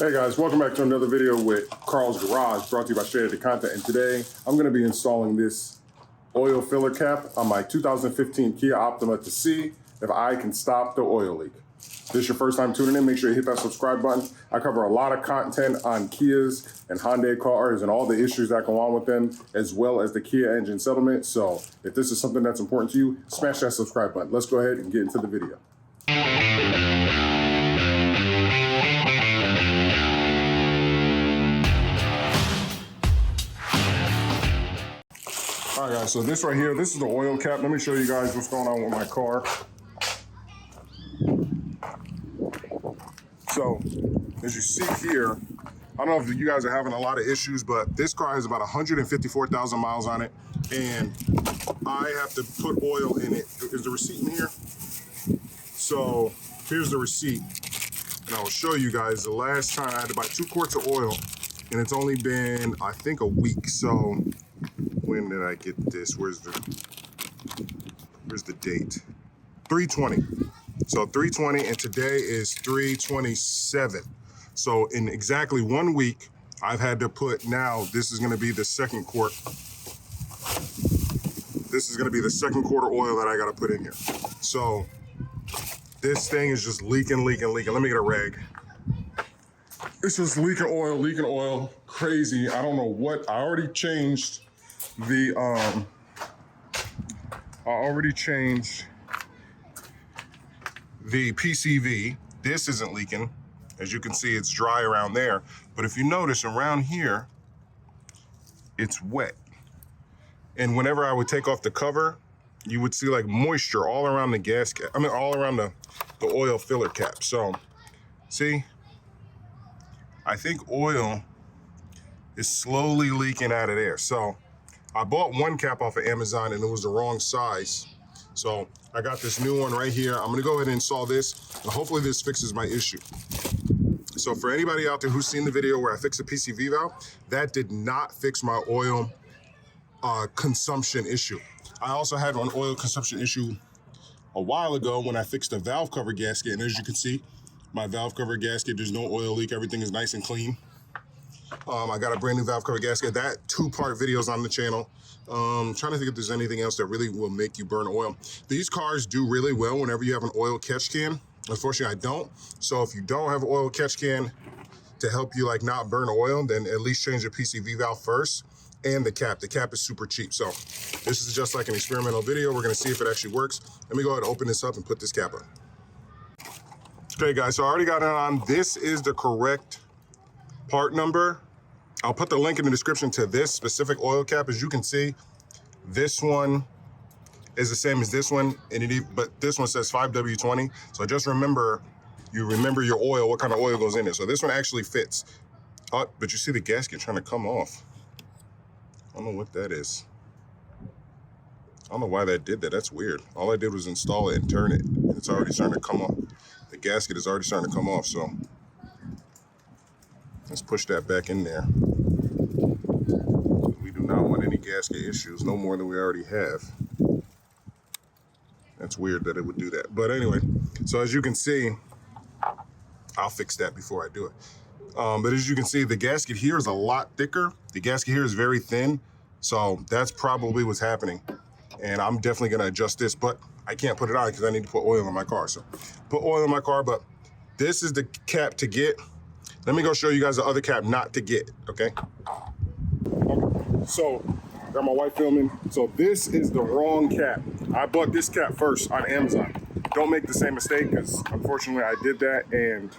Hey guys, welcome back to another video with Carl's Garage, brought to you by Straight Edit Content. And today I'm going to be installing this oil filler cap on my 2015 Kia Optima to see if I can stop the oil leak. If this is your first time tuning in, make sure you hit that subscribe button. I cover a lot of content on Kias and Hyundai cars and all the issues that go on with them, as well as the Kia engine settlement. So if this is something that's important to you, smash that subscribe button. Let's go ahead and get into the video. All right guys, so this right here, this is the oil cap. Let me show you guys what's going on with my car. So, as you see here, I don't know if you guys are having a lot of issues, but this car has about 154,000 miles on it, and I have to put oil in it. Is the receipt in here? So, here's the receipt, and I'll show you guys the last time I had to buy 2 quarts of oil, and it's only been, I think, a week. So, when did I get this? Where's the date? 3/20. So 3/20, and today is 3/27. So in exactly 1 week, I've had to put, now this is gonna be the second quart. This is gonna be the second quart of oil that I gotta put in here. So this thing is just leaking. Let me get a rag. It's just leaking oil, crazy. I don't know what, I already changed the PCV. This isn't leaking. As you can see, it's dry around there. But if you notice around here, it's wet. And whenever I would take off the cover, you would see like moisture all around the gas cap. I mean, all around the oil filler cap. So, see, I think oil is slowly leaking out of there. So I bought 1 cap off of Amazon and it was the wrong size. So I got this new one right here. I'm gonna go ahead and install this, and hopefully this fixes my issue. So for anybody out there who's seen the video where I fixed a PCV valve, that did not fix my oil consumption issue. I also had an oil consumption issue a while ago when I fixed a valve cover gasket, and as you can see, my valve cover gasket, there's no oil leak, everything is nice and clean. I got a brand new valve cover gasket. That 2-part video is on the channel. Trying to think if there's anything else that really will make you burn oil. These cars do really well whenever you have an oil catch can. Unfortunately, I don't. So if you don't have an oil catch can to help you like not burn oil, then at least change your PCV valve first. And the cap. The cap is super cheap. So this is just like an experimental video. We're gonna see if it actually works. Let me go ahead and open this up and put this cap on. Okay guys, so I already got it on. This is the correct part number. I'll put the link in the description to this specific oil cap. As you can see, this one is the same as this one, but this one says 5W20. So just remember, you remember your oil, what kind of oil goes in it. So this one actually fits. Oh, but you see the gasket trying to come off. I don't know what that is. I don't know why that did that. That's weird. All I did was install it and turn it. It's already starting to come off. The gasket is already starting to come off, so let's push that back in there. We do not want any gasket issues, no more than we already have. That's weird that it would do that. But anyway, so as you can see, I'll fix that before I do it. But as you can see, the gasket here is a lot thicker. The gasket here is very thin. So that's probably what's happening. And I'm definitely gonna adjust this, but I can't put it on because I need to put oil in my car. So put oil in my car, but this is the cap to get. Let me go show you guys the other cap not to get, okay? So, got my wife filming. So this is the wrong cap. I bought this cap first on Amazon. Don't make the same mistake, because unfortunately I did that, and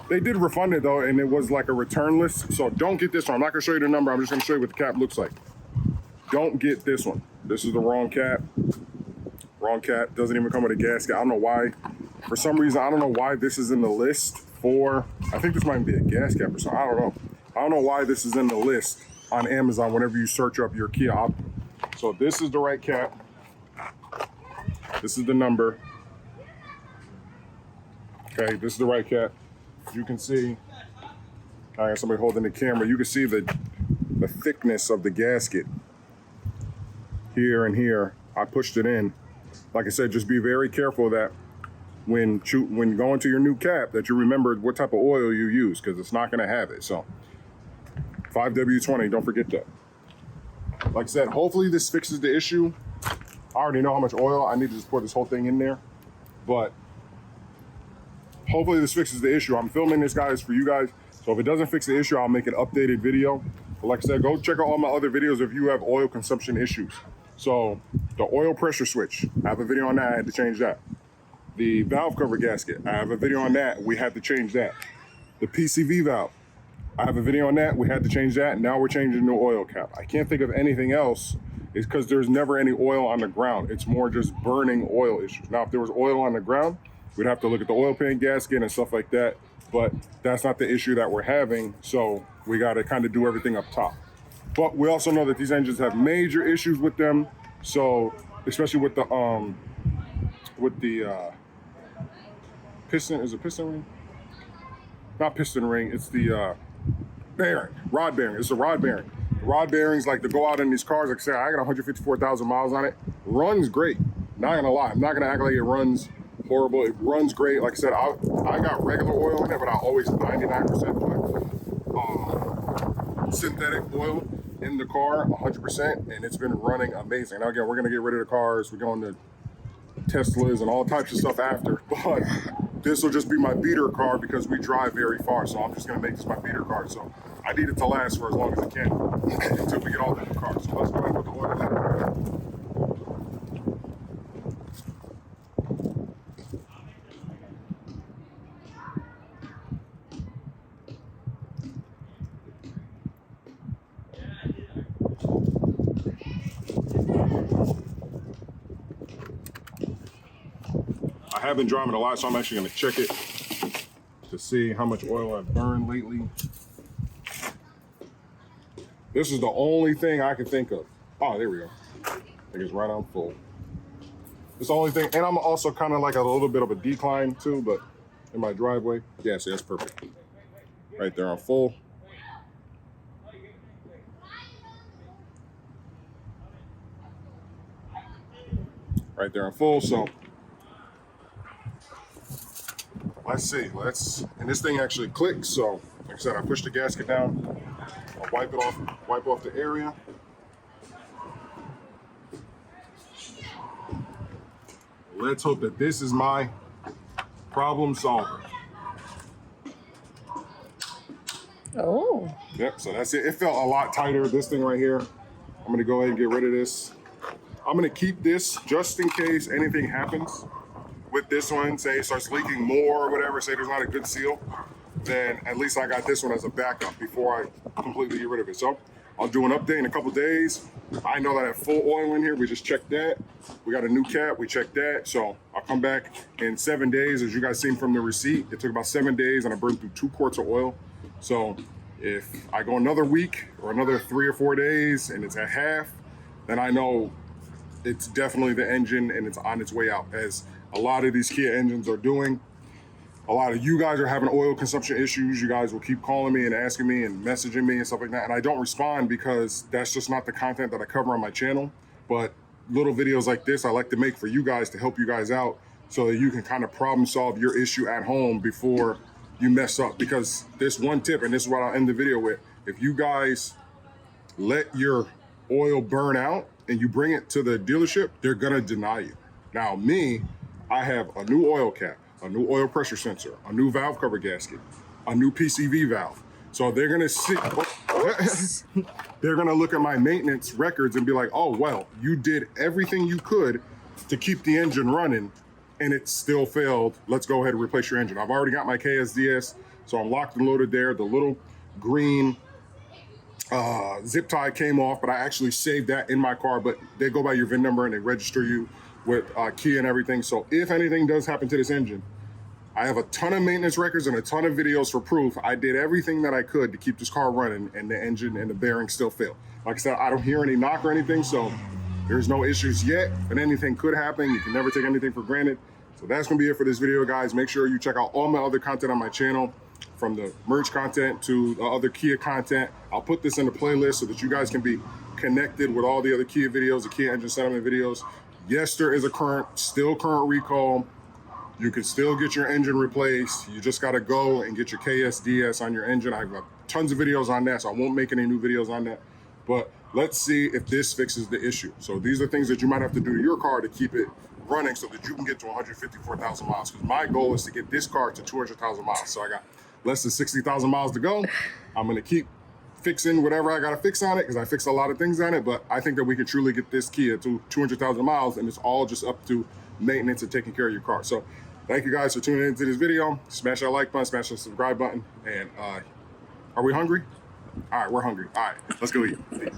they did refund it though, and it was like a return list. So don't get this one. I'm not gonna show you the number, I'm just gonna show you what the cap looks like. Don't get this one. This is the wrong cap. Wrong cap, doesn't even come with a gasket. I don't know why. For some reason, I don't know why this is in the list for, I think this might be a gas cap or something, I don't know. I don't know why this is in the list on Amazon whenever you search up your Kia Optima. So this is the right cap. This is the number. Okay, this is the right cap. As you can see, I got somebody holding the camera. You can see the thickness of the gasket here and here. I pushed it in. Like I said, just be very careful that when going to your new cap, that you remember what type of oil you use, because it's not going to have it. So 5W20, don't forget that. Like I said, hopefully this fixes the issue. I already know how much oil I need to just pour this whole thing in there, but hopefully this fixes the issue. I'm filming this, guys, for you guys. So if it doesn't fix the issue, I'll make an updated video. But like I said, go check out all my other videos if you have oil consumption issues. So the oil pressure switch, I have a video on that. I had to change that. The valve cover gasket, I have a video on that. We had to change that. The PCV valve, I have a video on that. We had to change that. Now we're changing the oil cap. I can't think of anything else. It's because there's never any oil on the ground. It's more just burning oil issues. Now, if there was oil on the ground, we'd have to look at the oil pan gasket and stuff like that. But that's not the issue that we're having. So we got to kind of do everything up top. But we also know that these engines have major issues with them. So especially with the piston, is it piston ring? Not piston ring, it's the bearing, rod bearing. It's a rod bearing. Rod bearings like to go out in these cars. Like I said, I got 154,000 miles on it. Runs great. Not gonna lie, I'm not gonna act like it runs horrible. It runs great. Like I said, I got regular oil in there, but I always 99% put synthetic oil in the car, 100%, and it's been running amazing. Now again, we're gonna get rid of the cars. We're going to Teslas and all types of stuff after, but this will just be my beater car because we drive very far. So I'm just gonna make this my beater car. So I need it to last for as long as it can until we get all the new cars. So let's go ahead and put the oil in. I have been driving a lot, so I'm actually going to check it to see how much oil I've burned lately. This is the only thing I can think of. Oh, there we go. I think it's right on full. It's the only thing, and I'm also kind of like a little bit of a decline too, but in my driveway. Yeah, see, that's perfect. Right there on full. Right there on full, so let's see, and this thing actually clicks, so like I said, I push the gasket down, I'll wipe off the area. Let's hope that this is my problem solver. Oh. Yep, so that's it. It felt a lot tighter, this thing right here. I'm gonna go ahead and get rid of this. I'm gonna keep this just in case anything happens with this one, say it starts leaking more or whatever, say there's not a good seal, then at least I got this one as a backup before I completely get rid of it. So I'll do an update in a couple days. I know that I have full oil in here. We just checked that. We got a new cap, we checked that. So I'll come back in 7 days. As you guys seen from the receipt, it took about 7 days and I burned through 2 quarts of oil. So if I go another week or another 3 or 4 days and it's at half, then I know it's definitely the engine and it's on its way out, as a lot of these Kia engines are doing. A lot of you guys are having oil consumption issues. You guys will keep calling me and asking me and messaging me and stuff like that. And I don't respond because that's just not the content that I cover on my channel. But little videos like this, I like to make for you guys to help you guys out so that you can kind of problem solve your issue at home before you mess up. Because this one tip, and this is what I'll end the video with, if you guys let your oil burn out and you bring it to the dealership, they're gonna deny you. Now me, I have a new oil cap, a new oil pressure sensor, a new valve cover gasket, a new PCV valve. So they're gonna see, they're gonna look at my maintenance records and be like, oh, well, you did everything you could to keep the engine running and it still failed. Let's go ahead and replace your engine. I've already got my KSDS, so I'm locked and loaded there. The little green zip tie came off, but I actually saved that in my car. But they go by your VIN number and they register you with Kia and everything. So if anything does happen to this engine, I have a ton of maintenance records and a ton of videos for proof. I did everything that I could to keep this car running and the engine and the bearing still failed. Like I said, I don't hear any knock or anything, so there's no issues yet, but anything could happen. You can never take anything for granted. So that's gonna be it for this video, guys. Make sure you check out all my other content on my channel, from the merch content to the other Kia content. I'll put this in the playlist so that you guys can be connected with all the other Kia videos, the Kia engine settlement videos. Yes, there is a still current recall You can still get your engine replaced. You just gotta go and get your KSDS on your engine. I've got tons of videos on that, so I won't make any new videos on that. But let's see if this fixes the issue. So these are things that you might have to do to your car to keep it running so that you can get to 154,000 miles. Because my goal is to get this car to 200,000 miles. So I got less than 60,000 miles to go. I'm gonna keep fixing whatever I gotta fix on it because I fixed a lot of things on it, but I think that we can truly get this Kia to 200,000 miles, and it's all just up to maintenance and taking care of your car. So thank you guys for tuning into this video. Smash that like button, smash that subscribe button, and are we hungry? All right, we're hungry. All right, let's go eat. Peace.